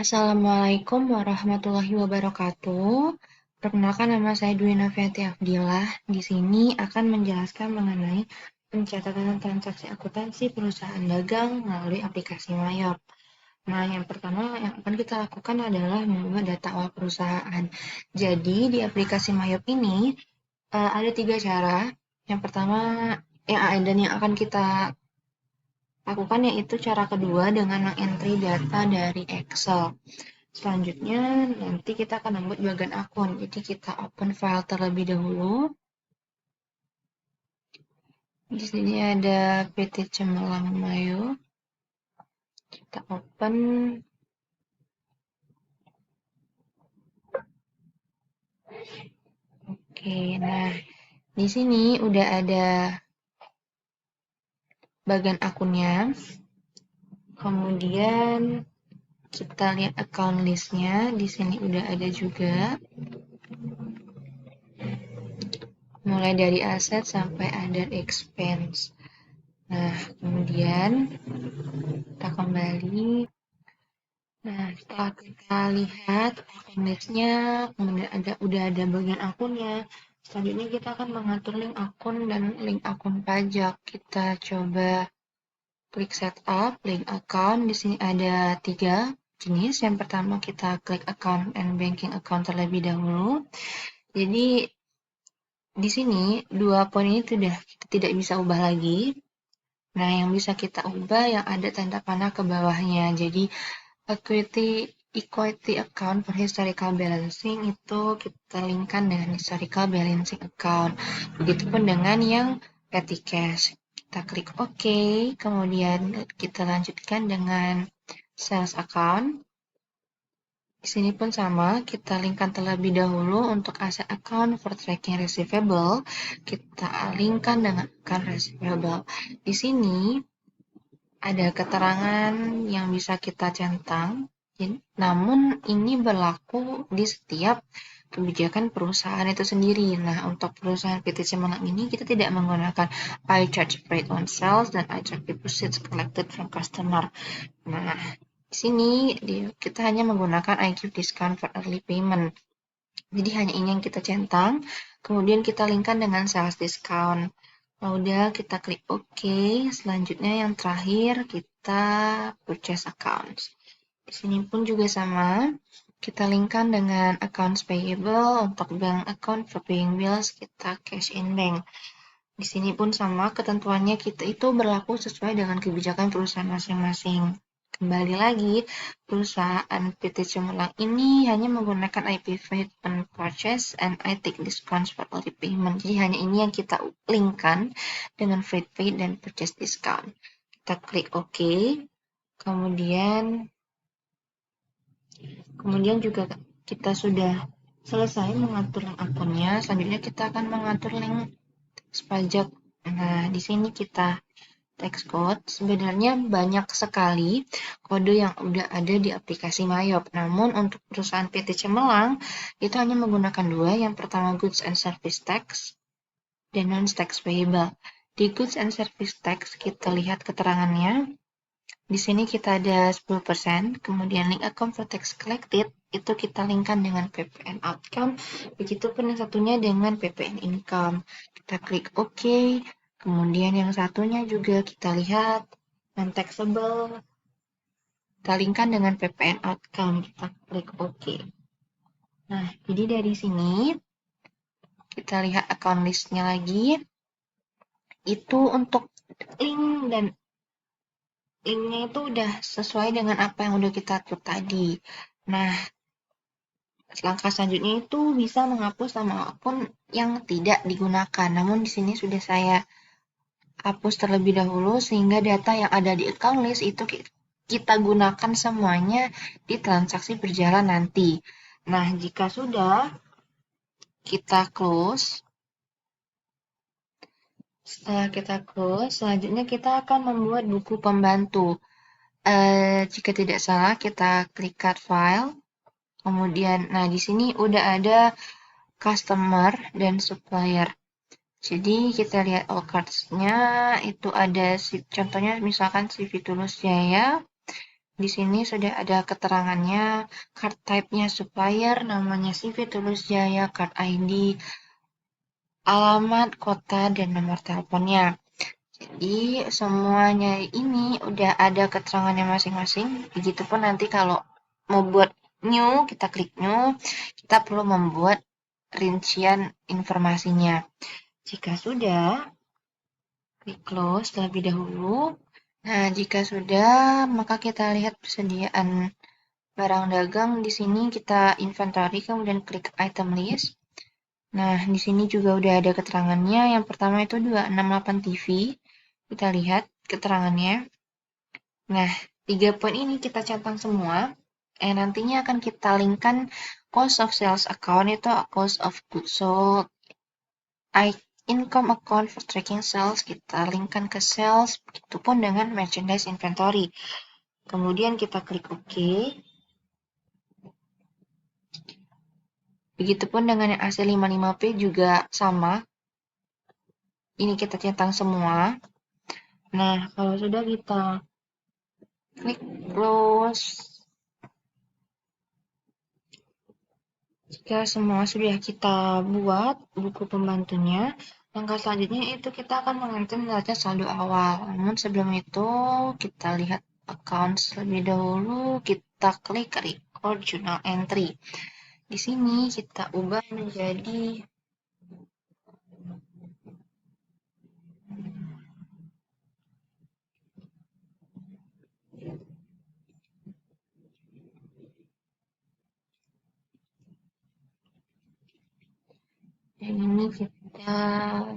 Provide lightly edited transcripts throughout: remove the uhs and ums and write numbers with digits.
Assalamualaikum warahmatullahi wabarakatuh. Perkenalkan, nama saya Dwi Noviati Afdilah. Di sini akan menjelaskan mengenai pencatatan transaksi akuntansi perusahaan dagang melalui aplikasi Mayop. Nah, yang pertama yang akan kita lakukan adalah membuat data awal perusahaan. Jadi, di aplikasi Mayop ini ada 3 cara. Yang pertama, dan yang akan kita lakukan yaitu cara kedua dengan mengentry data dari Excel. Selanjutnya, nanti kita akan membuat bagian akun. Jadi, kita open file terlebih dahulu. Di sini ada PT Cemerlang Mayo. Kita open. Oke, nah di sini udah ada bagian akunnya. Kemudian kita lihat account listnya. Di sini udah ada juga. Mulai dari aset sampai other expense. Nah, kemudian kita kembali. Nah, setelah kita lihat akun listnya, kemudian udah ada bagian akunnya. Selanjutnya kita akan mengatur link akun dan link akun pajak. Kita coba klik setup link account. Di sini ada 3 jenis. Yang pertama kita klik account and banking account terlebih dahulu. Jadi di sini 2 poin ini kita tidak bisa ubah lagi. Nah, yang bisa kita ubah yang ada tanda panah ke bawahnya. Jadi equity account for historical balancing itu kita linkkan dengan historical balancing account. Begitupun dengan yang petty cash. Kita klik OK, kemudian kita lanjutkan dengan sales account. Di sini pun sama, kita linkkan terlebih dahulu untuk asset account for tracking receivable. Kita linkkan dengan account receivable. Di sini ada keterangan yang bisa kita centang, namun ini berlaku di setiap kebijakan perusahaan itu sendiri. Nah, untuk perusahaan PT Cemerlang ini kita tidak menggunakan I charge rate on sales dan I charge deposits collected from customer. Nah, di sini kita hanya menggunakan I give discount for early payment. Jadi hanya ini yang kita centang, kemudian kita linkkan dengan sales discount. Udah, kita klik OK. Selanjutnya yang terakhir kita purchase accounts. Di sini pun juga sama. Kita linkkan dengan accounts payable. Untuk bank account for paying bills kita cash in bank. Di sini pun sama, ketentuannya kita itu berlaku sesuai dengan kebijakan perusahaan masing-masing. Kembali lagi, perusahaan PT Cemerlang ini hanya menggunakan I pay freight on purchase and I take discounts for early payment. Jadi hanya ini yang kita linkkan dengan freight paid dan purchase discount. Kita klik OK. Kemudian juga kita sudah selesai mengatur link akunnya. Selanjutnya kita akan mengatur link pajak. Nah, di sini kita text code. Sebenarnya banyak sekali kode yang udah ada di aplikasi Mayop. Namun untuk perusahaan PT Cemerlang itu hanya menggunakan 2. Yang pertama goods and service tax dan non-tax payable. Di goods and service tax kita lihat keterangannya. Di sini kita ada 10%, kemudian link account for tax collected itu kita linkkan dengan PPN outcome, begitupun yang satunya dengan PPN income. Kita klik OK, kemudian yang satunya juga kita lihat non-taxable, kita linkkan dengan PPN outcome, kita klik OK. Nah, jadi dari sini kita lihat account listnya lagi, itu untuk link dan linknya itu udah sesuai dengan apa yang udah kita atur tadi. Nah, langkah selanjutnya itu bisa menghapus nama akun yang tidak digunakan. Namun di sini sudah saya hapus terlebih dahulu sehingga data yang ada di account list itu kita gunakan semuanya di transaksi berjalan nanti. Nah, jika sudah, kita close. Setelah kita close, selanjutnya kita akan membuat buku pembantu. Jika tidak salah, kita klik card file. Kemudian, nah di sini udah ada customer dan supplier. Jadi kita lihat all cards-nya itu ada contohnya misalkan CV Tulus Jaya. Di sini sudah ada keterangannya, card type-nya supplier, namanya CV Tulus Jaya, card ID, alamat, kota, dan nomor teleponnya. Jadi semuanya ini udah ada keterangannya masing-masing. Begitupun nanti kalau mau buat new, kita klik new, kita perlu membuat rincian informasinya. Jika sudah, klik close terlebih dahulu. Nah, jika sudah, maka kita lihat persediaan barang dagang. Di sini kita inventory, kemudian klik item list. Nah, di sini juga udah ada keterangannya. Yang pertama itu 268 TV. Kita lihat keterangannya. Nah, 3 poin ini kita centang semua. Nantinya akan kita linkkan cost of sales account itu cost of goods sold, income account for tracking sales, kita linkkan ke sales, begitupun dengan merchandise inventory. Kemudian kita klik OK. Begitupun dengan yang AC55P juga sama. Ini kita centang semua. Nah, kalau sudah kita klik close. Jika semua sudah kita buat buku pembantunya, langkah selanjutnya itu kita akan mengintip neraca saldo awal. Namun sebelum itu, kita lihat account terlebih dahulu, kita klik record journal entry. Di sini kita ubah menjadi dan ini kita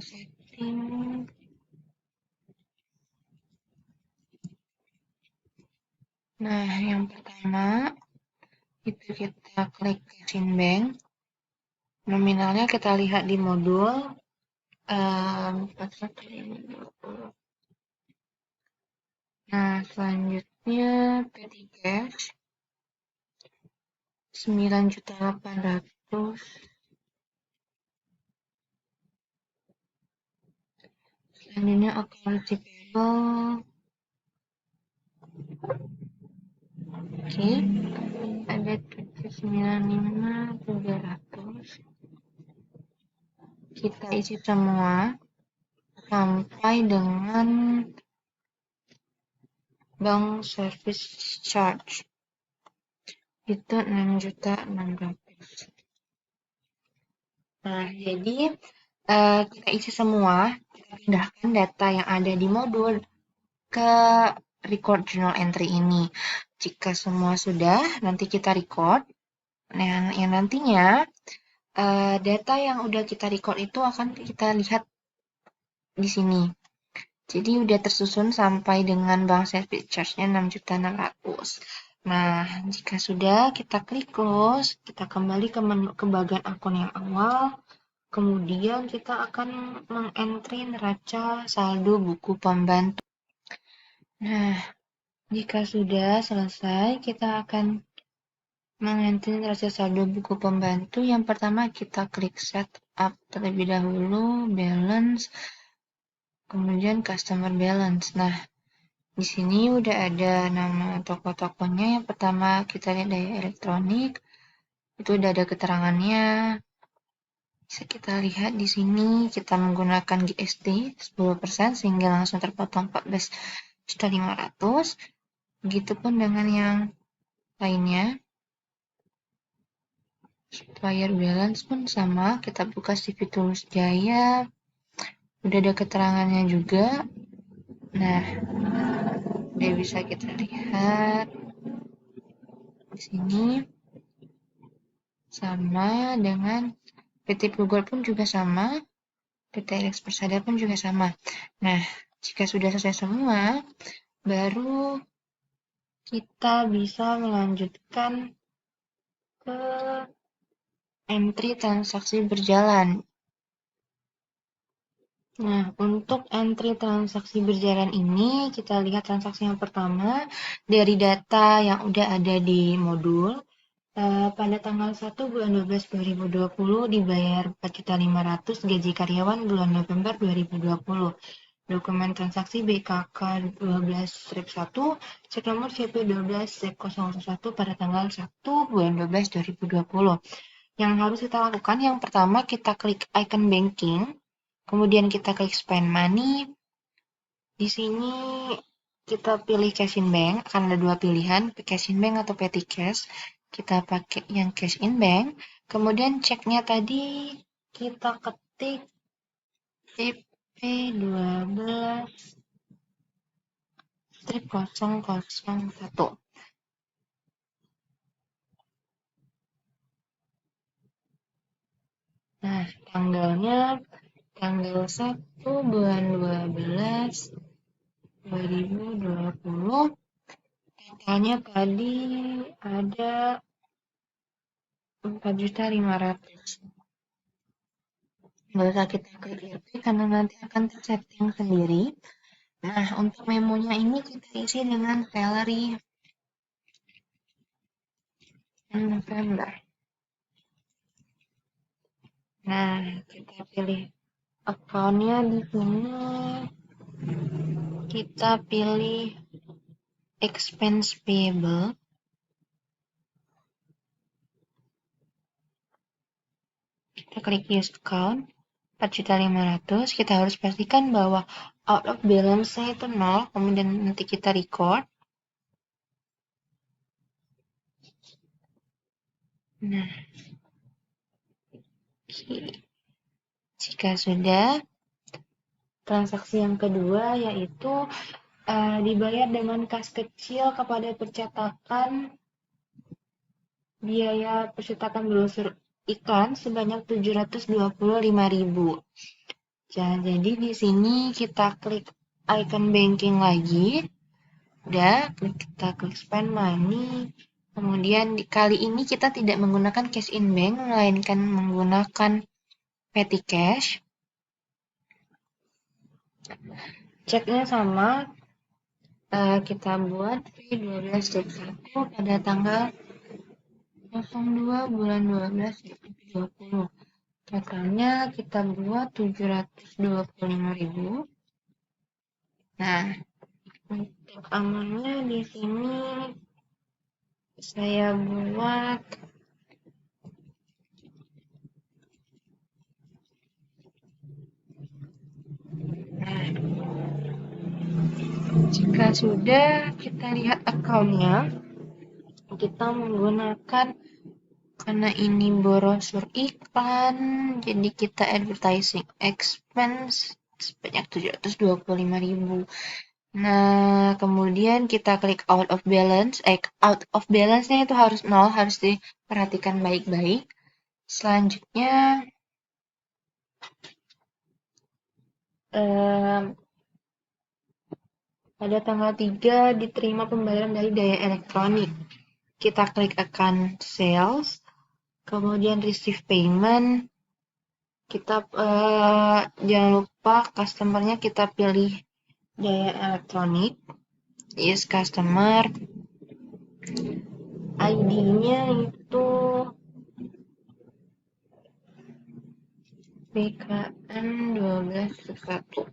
setting. Nah, yang pertama itu kita klik cash in bank. Nominalnya kita lihat di modul 4120. Nah, selanjutnya petty cash 9.800.000. Selanjutnya account receivable. Oke, ada 795.300. Kita isi semua sampai dengan bank service charge. Itu 6.600.000. Nah, jadi kita isi semua, kita pindahkan data yang ada di modul ke record journal entry ini. Jika semua sudah, nanti kita record. Nah, yang nantinya data yang udah kita record itu akan kita lihat di sini. Jadi udah tersusun sampai dengan bank service charge-nya 6.600.000. Nah, jika sudah, kita klik close, kita kembali ke menu ke bagian akun yang awal. Kemudian kita akan mengentry neraca saldo buku pembantu. Nah, jika sudah selesai, kita akan mengentry neraca saldo buku pembantu. Yang pertama kita klik setup terlebih dahulu, balance, kemudian customer balance. Nah, di sini udah ada nama toko-tokonya. Yang pertama kita lihat dari elektronik, itu udah ada keterangannya. Bisa kita lihat di sini kita menggunakan GST 10% sehingga langsung terpotong 14.500.000. Begitupun dengan yang lainnya. Supplier balance pun sama, kita buka CV Tulus Jaya. Udah ada keterangannya juga. Nah, udah bisa kita lihat di sini sama dengan PT Plugol pun juga sama, PT Lex Persada pun juga sama. Nah, jika sudah selesai semua, baru kita bisa melanjutkan ke entry transaksi berjalan. Nah, untuk entry transaksi berjalan ini, kita lihat transaksi yang pertama dari data yang udah ada di modul. Pada tanggal 1 bulan 12 2020 dibayar 4.500.000 gaji karyawan bulan November 2020. Dokumen transaksi BKK 12-1, cek nomor CP12-001 pada tanggal 1 bulan 12 2020. Yang harus kita lakukan, yang pertama kita klik icon banking, kemudian kita klik spend money. Di sini kita pilih cash in bank, akan ada dua pilihan, cash in bank atau petty cash. Kita pakai yang cash in bank, kemudian ceknya tadi kita ketik CP12 strip 001. Nah, tanggalnya tanggal 1 bulan 12 2020. Totalnya tadi ada 4.500.000. Nggak usah kita klik RP karena nanti akan tersetting sendiri. Nah, untuk memonya ini kita isi dengan salary November. Nah, kita pilih account-nya di sini. Kita pilih expense payable. Kita klik use account. 4.500.000. Kita harus pastikan bahwa out of balance-nya itu 0. Kemudian nanti kita record. Nah, jika sudah, transaksi yang kedua yaitu dibayar dengan kas kecil kepada percetakan biaya percetakan brosur iklan sebanyak 725.000. Jadi di sini kita klik icon banking lagi. Udah, kita klik spend money. Kemudian kali ini kita tidak menggunakan cash in bank, melainkan menggunakan petty cash. Ceknya sama, kita buat P12-1 pada tanggal 02 bulan 12 2020. Totalnya kita buat 725.000. Nah, untuk amannya di sini saya buat jika sudah kita lihat akunnya, kita menggunakan karena ini brosur iklan, jadi kita advertising expense sebanyak 725.000. Nah, kemudian kita klik out of balance. Out of balance-nya itu harus 0, harus diperhatikan baik-baik. Selanjutnya, pada tanggal 3 diterima pembayaran dari daya elektronik. Kita klik account sales, kemudian receive payment. Kita jangan lupa customer-nya kita pilih daya elektronik. Yes, customer. ID-nya itu BKN 12-1.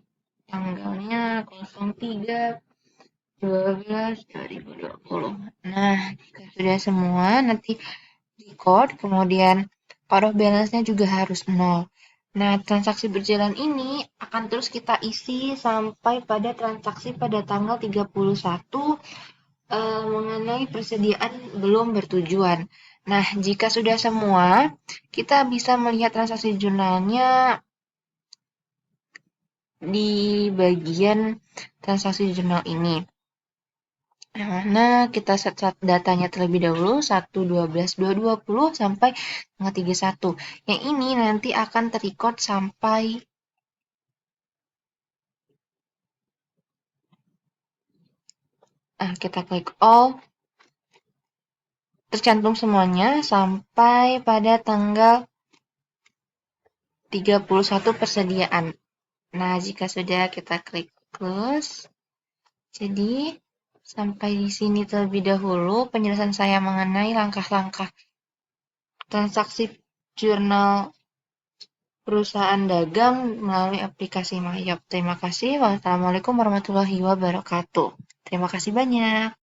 Tanggalnya 03/12/2020. Nah, jika sudah semua, nanti record, kemudian out of balance-nya juga harus 0. Nah, transaksi berjalan ini akan terus kita isi sampai pada transaksi pada tanggal 31 mengenai persediaan belum bertujuan. Nah, jika sudah semua, kita bisa melihat transaksi jurnalnya di bagian transaksi jurnal ini. Yang mana kita set datanya terlebih dahulu 1/12/2020 sampai tanggal 31. Yang ini nanti akan terrecord sampai kita klik all. Tercantum semuanya sampai pada tanggal 31 persediaan. Nah, jika sudah kita klik close. Jadi, sampai di sini terlebih dahulu penjelasan saya mengenai langkah-langkah transaksi jurnal perusahaan dagang melalui aplikasi Mayap. Terima kasih. Wassalamualaikum warahmatullahi wabarakatuh. Terima kasih banyak.